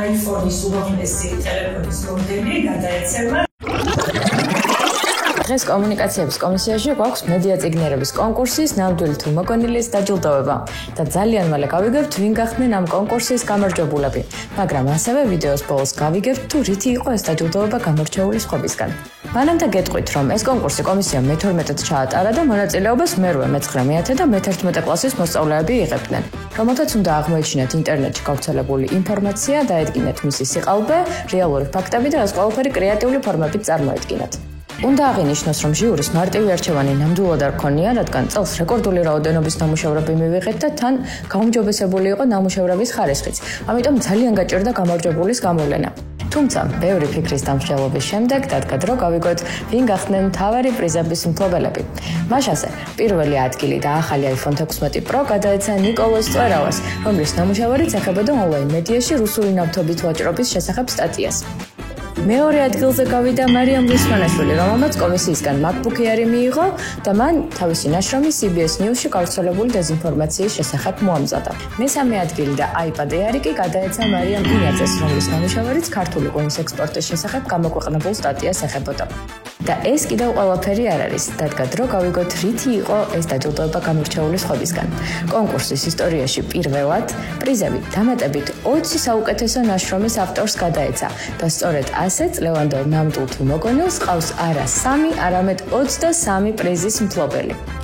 iPhone-ის უმაღლესი ტელეფონის მოდელი გადაეცემა. დღეს კომუნიკაციების კომისიაში გვაქვს მედია წიგნიერების კონკურსის ნამდვილი თუ მოგონილის დაჯილდოვება და ძალიან მალე გავიგებთ ვინ გახდნენ ამ კონკურსის გამარჯვებულები, მაგრამ ასევე ვიდეოს ბოლოს გავიგებთ თუ რითი იყო ეს დაჯილდოვება გამორჩეული სხვებისგან. მანამდე გეტყვით, რომ ეს კონკურსი კომისიამ მე-12-ად ჩაატარა და მონაწილეობას მე-8, მე-9, მე-10 და მე-11 კლასის მოსწავლეები იღებდნენ. რომელთაც უნდა აღმოეჩინათ ინტერნეტში გავრცელებული ინფორმაცია, დაედგინათ მისი სიყალბე, რეალური ფაქტები და ეს ყველაფერი კრეატიული ფორმებით წარმოედგინათ. უნდა აღინიშნოს, რომ ჟიურის მარტივი არჩევანი ნამდვილად არ ქონია, რადგან წელს რეკორდული რაოდენობის ნამუშევრები მივიღეთ და თან გაუმჯობესებული იყო ნამუშევრების ხარისხიც. ამიტომ ძალიან გაჭირდა გამარჯვებულის გამოვლენა. თუმცა, ბევრი ფიქრის დამსჯელობის შემდეგ დადგა დრო გავიგოთ, ვინ გახდნენ მთავარი პრიზების მფლობელები. მაშასე, პირველი ადგილი და ახალი iPhone 16 Pro გადაეცა ნიკოლოზ წვერავას, რომლის ნამუშევარიც ეხებოდა ონლაინ მედიაში რუსული ნავთობის ვაჭრობის შესახებ სტატიას. მეორე ადგილზე გავიდა მარიამ რუსმანაშვილი, რომელმაც კომისიისგან MacBook Air მიიღო და მან თავისი ნაშრომი CBS News-ში გავრცელებული დეზინფორმაციის შესახებ მოამზადა. მესამე ადგილი და iPad Air კი გადაეცა მარიამ ინიაძეს, რომლის ნამუშევარიც ქართული ღვინის ექსპორტის შესახებ გამოქვეყნებულ სტატიას ეხებოდა. და ეს კიდევ ყველაფერი არ არის. დადგა დრო გავიგოთ, რითი იყო ეს დაჯილდოება გამორჩეული სხვებისგან. კონკურსის ისტორიაში პირველად პრიზები დამატებით 20 საუკეთესო ნაშრომის ავტორს გადაეცა და სწორედ ასეც ლევანდო ნამდვილ თუ მოგონილს ყავს არა 3, არამედ 23 პრიზის მფლობელი.